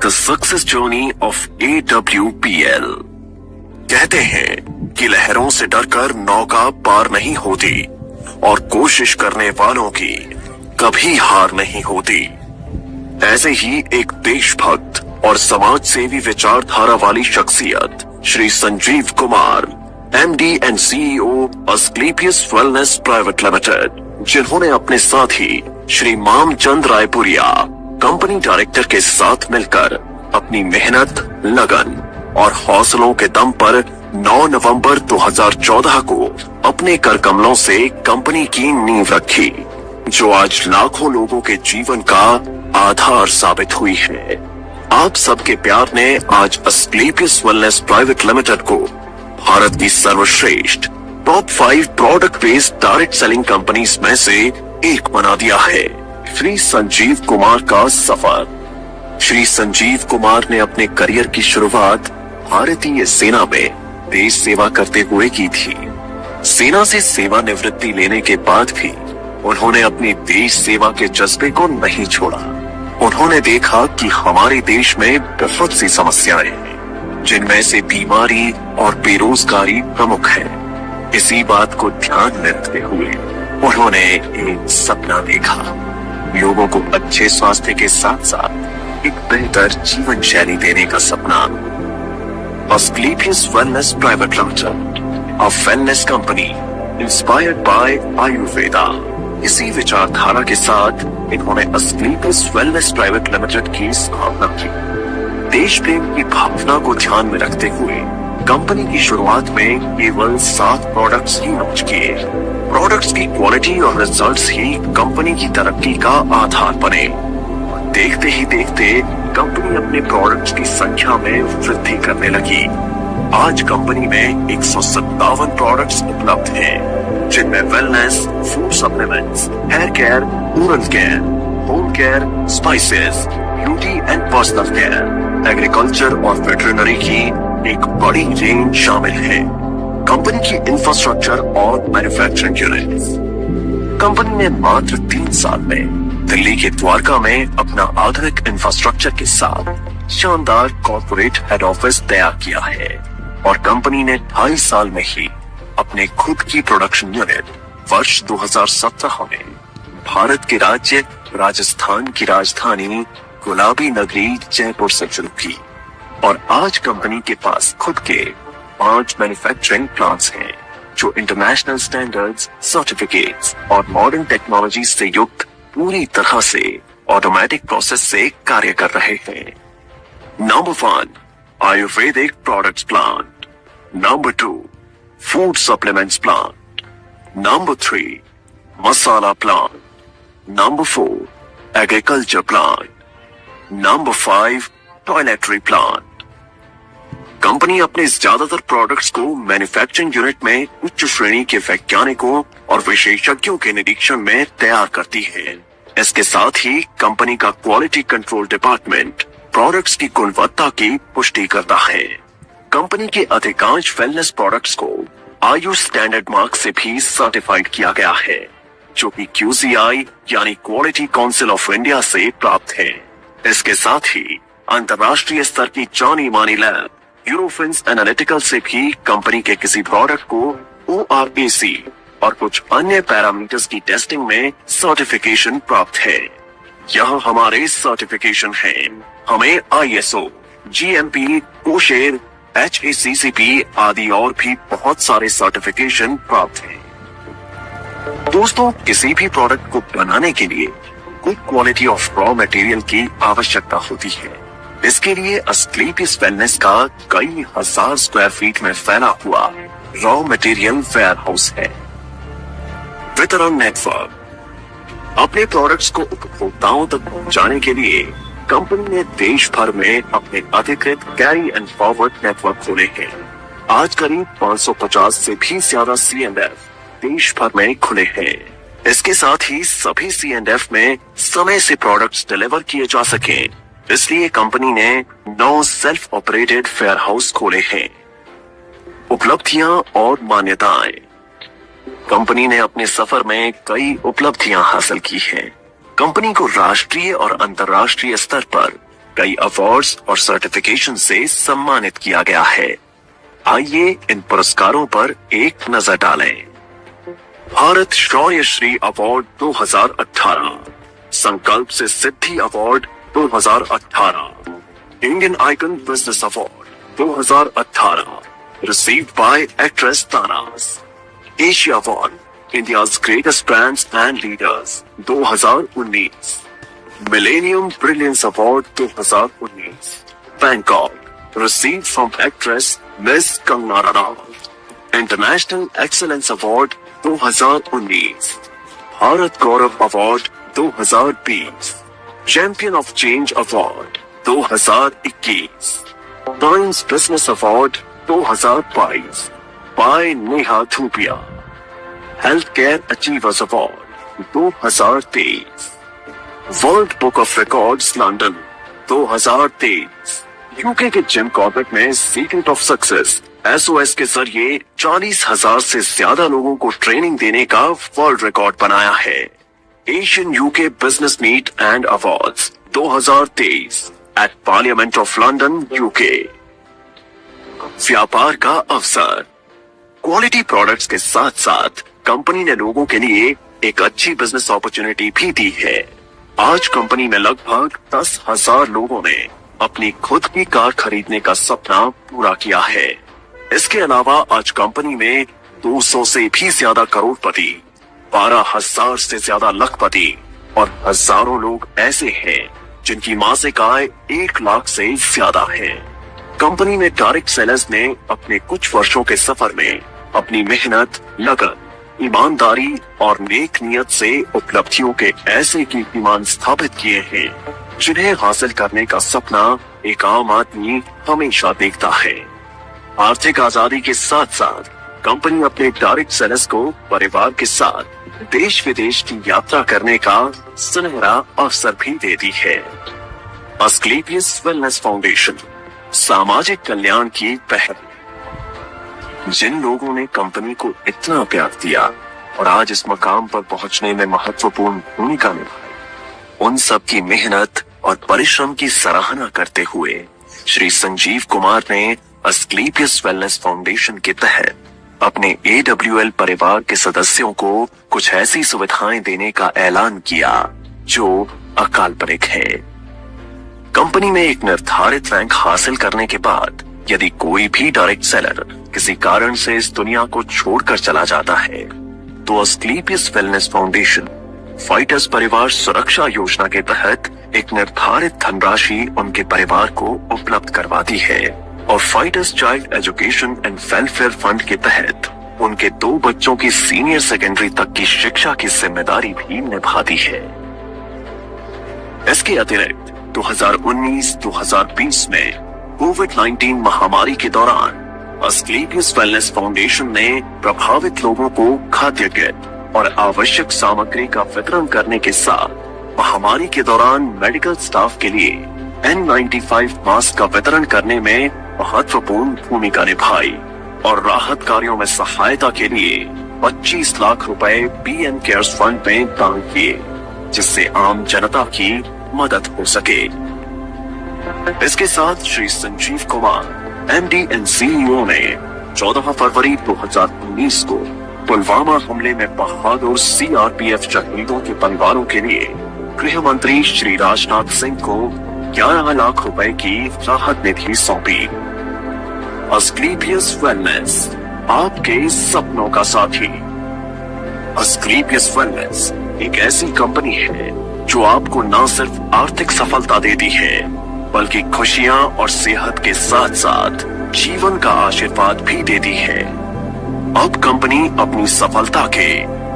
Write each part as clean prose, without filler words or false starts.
The success journey of AWPL। कहते हैं कि लहरों से डरकर नौका पार नहीं होती और कोशिश करने वालों की कभी हार नहीं होती। ऐसे ही एक देशभक्त और समाज सेवी विचारधारा वाली शख्सियत Shri Sanjeev Kumar, MD and CEO Asclepius wellness private limited, जिन्होंने अपने साथी श्री मामचंद रायपुरिया कंपनी डायरेक्टर के साथ मिलकर अपनी मेहनत, लगन और हौसलों के दम पर 9 नवंबर 2014 को अपने कर कमलों से कंपनी की नींव रखी, जो आज लाखों लोगों के जीवन का आधार साबित हुई है। आप सबके प्यार ने आज अस्क्लेपियस वेलनेस प्राइवेट लिमिटेड को भारत की सर्वश्रेष्ठ top 5 product based direct selling companies में से एक बना दिया है। श्री संजीव कुमार का सफर। श्री संजीव कुमार ने अपने करियर की शुरुआत भारतीय सेना में देश सेवा करते हुए की थी। सेना से सेवानिवृत्ति लेने के बाद भी उन्होंने अपनी देश सेवा के जज्बे को नहीं छोड़ा। उन्होंने देखा कि हमारे देश में बहुत सी समस्याएं हैं, जिनमें से बीमारी और बेरोजगारी प्रमुख है। इसी बात को ध्यान में रखते हुए उन्होंने एक सपना देखा, लोगों को अच्छे स्वास्थ्य के साथ साथ एक बेहतर जीवन शैली देने का सपना। Asclepius wellness private limited, a wellness company inspired by Ayurveda. इसी विचारधारा के साथ इन्होंने अस्क्लेपियस वेलनेस प्राइवेट लिमिटेड की स्थापना की। देश प्रेम की भावना को ध्यान में रखते हुए कंपनी की शुरुआत में केवल 7 प्रोडक्ट्स ही लॉन्च किए। प्रोडक्ट्स की क्वालिटी और रिजल्ट्स ही कंपनी की तरक्की का आधार बने। देखते ही देखते कंपनी अपने प्रोडक्ट्स की संख्या में वृद्धि करने लगी। आज कंपनी में 157 प्रोडक्ट्स उपलब्ध हैं, जिनमें wellness, food supplements, hair care, oral care, home care, spices, beauty and personal care, agriculture और वेटरनरी की एक बड़ी रेंज शामिल है। कंपनी की इंफ्रास्ट्रक्चर और मैन्युफैक्चरिंग यूनिट्स। कंपनी ने मात्र 3 साल में दिल्ली के द्वारका में अपना आधुनिक इंफ्रास्ट्रक्चर के साथ शानदार कॉर्पोरेट हेड ऑफिस तैयार किया है और कंपनी ने 2.5 साल में ही अपने खुद की प्रोडक्शन यूनिट वर्ष 2017 में भारत के राज्य राजस्थान की राजधानी गुलाबी नगरी जयपुर से शुरू की और आज कंपनी के पास खुद के 5 मैन्युफैक्चरिंग प्लांट्स हैं, जो इंटरनेशनल स्टैंडर्ड्स, सर्टिफिकेट्स और मॉडर्न टेक्नोलॉजी से युक्त पूरी तरह से ऑटोमेटिक प्रोसेस से कार्य कर रहे हैं। Number 1, Ayurvedic products plant. Number 2, food supplements plant. Number 3, masala plant. Number 4, agriculture plant. Number 5, toiletry plant. Company अपने ज्यादातर प्रोडक्ट्स को मैन्युफैक्चरिंग यूनिट में उच्च श्रेणी के वैज्ञानिकों और विशेषज्ञों के निरीक्षण में तैयार करती है। इसके साथ ही कंपनी का क्वालिटी कंट्रोल डिपार्टमेंट प्रोडक्ट्स की गुणवत्ता की पुष्टि करता है। कंपनी के अधिकांश वेलनेस प्रोडक्ट्स को आयुष स्टैंडर्ड मार्क से भी सर्टिफाइड किया गया है, जो कि QCI यानी क्वालिटी काउंसिल ऑफ इंडिया से प्राप्त है। इसके साथ ही अंतर्राष्ट्रीय स्तर की जानी मानी लैब यूरोफिन्स एनालिटिकल से भी कंपनी के किसी प्रोडक्ट को ORAC और कुछ अन्य पैरामीटर्स की टेस्टिंग में सर्टिफिकेशन प्राप्त है। यह हमारे सर्टिफिकेशन हैं। हमें ISO, GMP, कोशेर, HACCP आदि और भी बहुत सारे सर्टिफिकेशन प्राप्त हैं। दोस्तों, किसी भी प्रोडक्ट को बनाने के लिए good quality of raw material की आवश्यकता होती है। इसके लिए अस्क्लेपियस वेलनेस का कई हजार स्क्वायर फीट में फैला हुआ रॉ मटेरियल वेयर हाउस है। वितरण नेटवर्क। अपने प्रोडक्ट्स को उपभोक्ताओं तक पहुंचाने के लिए कंपनी ने देश भर में अपने अधिकृत कैरी एंड फॉरवर्ड नेटवर्क खोले हैं। आज करीब 550 से भी ज्यादा C&F देश भर में खुले हैं। इसके साथ ही सभी C&F में समय से प्रोडक्ट्स डिलीवर किए जा सकें, इसलिए कंपनी ने 9 सेल्फ ऑपरेटेड वेयर हाउस खोले हैं। उपलब्धियां और मान्यताएं। कंपनी ने अपने सफर में कई उपलब्धियां हासिल की हैं। कंपनी को राष्ट्रीय और अंतर्राष्ट्रीय स्तर पर कई अवार्ड्स और सर्टिफिकेशन से सम्मानित किया गया है। आइए इन पुरस्कारों पर एक नजर डालें। भारत शौर्य Shri award 2018, Sankalp se Siddhi award 2018, Indian icon business award 2018, received by actress Tanas, Asia Award, India's greatest brands and leaders 2019, Millennium Brilliance Award 2019, Bangkok, received from actress Miss Kangana Ranaut, International Excellence Award 2019, Bharat Gaurav Award 2020, Champion of Change Award 2021, Times Business Award 2022 by Neha Thupia, Healthcare Achievers Award 2023, world book of records London 2023, UK के Jim Corbett में secret of success SOS के जरिए 40,000 से ज्यादा लोगों को training देने का वर्ल्ड रिकॉर्ड बनाया है। Asian UK business meet and awards 2023 at parliament of London UK. व्यापार का अवसर, क्वालिटी प्रोडक्ट्स के साथ साथ कंपनी ने लोगों के लिए एक अच्छी बिजनेस अपॉर्चुनिटी भी दी है। आज कंपनी में लगभग 10,000 लोगों ने अपनी खुद की कार खरीदने का सपना पूरा किया है। इसके अलावा आज कंपनी में 200 से भी ज्यादा करोड़पति, 12,000 से ज्यादा लखपति और हजारों लोग ऐसे हैं जिनकी मासिक आय 1 लाख से ज्यादा है। कंपनी में डायरेक्ट सेलर्स ने अपने कुछ वर्षों के सफर में अपनी मेहनत, लगन, ईमानदारी और नेक नियत से उपलब्धियों के ऐसे कीर्तिमान स्थापित किए हैं जिन्हें हासिल करने का सपना एक आम आदमी हमेशा देखता है। आर्थिक आजादी के साथ साथ कंपनी अपने डायरेक्ट सेलर्स को परिवार के साथ देश विदेश की यात्रा करने का सुनहरा अवसर भी देती है। अस्क्लेपियस वेलनेस फाउंडेशन, सामाजिक कल्याण की पहल। जिन लोगों ने कंपनी को इतना प्यार दिया और आज इस मकाम पर पहुंचने में महत्वपूर्ण भूमिका निभाई, उन सब की मेहनत और परिश्रम की सराहना करते हुए श्री संजीव कुमार ने अस्क्लेपियस वेलनेस फाउंडेशन के तहत अपने AWL परिवार के सदस्यों को कुछ ऐसी सुविधाएं देने का ऐलान किया जो अकाल्पनिक है। कंपनी में एक निर्धारित रैंक हासिल करने के बाद यदि कोई भी डायरेक्ट सेलर किसी कारण से इस दुनिया को छोड़कर चला जाता है तो अस्क्लेपियस वेलनेस फाउंडेशन फाइटर्स परिवार सुरक्षा योजना के तहत एक निर्धारित धनराशि उनके परिवार को उपलब्ध करवाती है और fighters child education and welfare fund के तहत उनके 2 बच्चों की सीनियर सेकेंडरी तक की शिक्षा की जिम्मेदारी भी निभाती है। इसके अतिरिक्त 2019-2020 में कोविड-19 महामारी के दौरान अस्क्लेपियस वेलनेस फाउंडेशन ने प्रभावित लोगों को खाद्य किट और आवश्यक सामग्री का वितरण करने के साथ महामारी के दौरान मेडिकल स्टाफ के लिए N95 मास्क का वितरण करने में महत्वपूर्ण भूमिका निभाई और राहत कार्यों में सहायता के लिए 25 लाख रुपए PM केयर्स फंड में दान किए जिससे आम जनता की मदद हो सके। इसके साथ Shri Sanjeev Kumar MD and CEO ने 14 फरवरी 2019 को पुलवामा हमले में बहादुर CRPF शहीदों के परिवारों के लिए गृह मंत्री श्री राजनाथ सिंह को 11 लाख रुपए की राहत निधि सौंपी। अस्क्लेपियस वेलनेस, आपके सपनों का साथी। अस्क्लेपियस वेलनेस एक ऐसी कंपनी है जो आपको न सिर्फ आर्थिक सफलता देती है बल्कि खुशियां और सेहत के साथ साथ जीवन का आशीर्वाद भी देती है। अब कंपनी अपनी सफलता के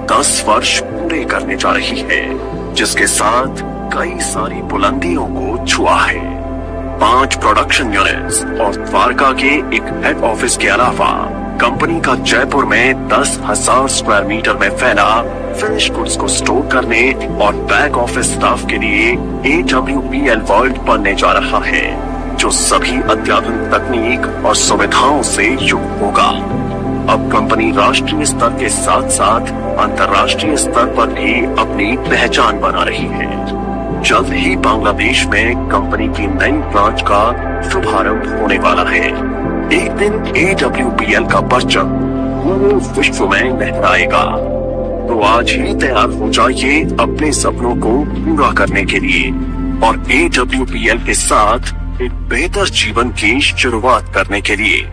10 वर्ष पूरे करने जा रही है जिसके साथ कई सारी बुलंदियों को छुआ है। 5 प्रोडक्शन यूनिट्स और द्वारका के एक हेड ऑफिस के अलावा कंपनी का जयपुर में 10,000 स्क्वायर मीटर में फैला फिनिश गुड्स को स्टोर करने और बैक ऑफिस स्टाफ के लिए AWPL वर्ल्ड बनने जा रहा है जो सभी अत्याधुनिक तकनीक और सुविधाओं से युक्त होगा। अब कंपनी राष्ट्रीय स्तर के साथ साथ अंतर्राष्ट्रीय स्तर पर भी अपनी पहचान बना रही है। जल्द ही बांग्लादेश में कंपनी की नई ब्रांच का शुभारंभ होने वाला है। एक दिन AWPL का परचम पूरे विश्व में लहराएगा। तो आज ही तैयार हो जाइए अपने सपनों को पूरा करने के लिए और AWPL के साथ एक बेहतर जीवन की शुरुआत करने के लिए।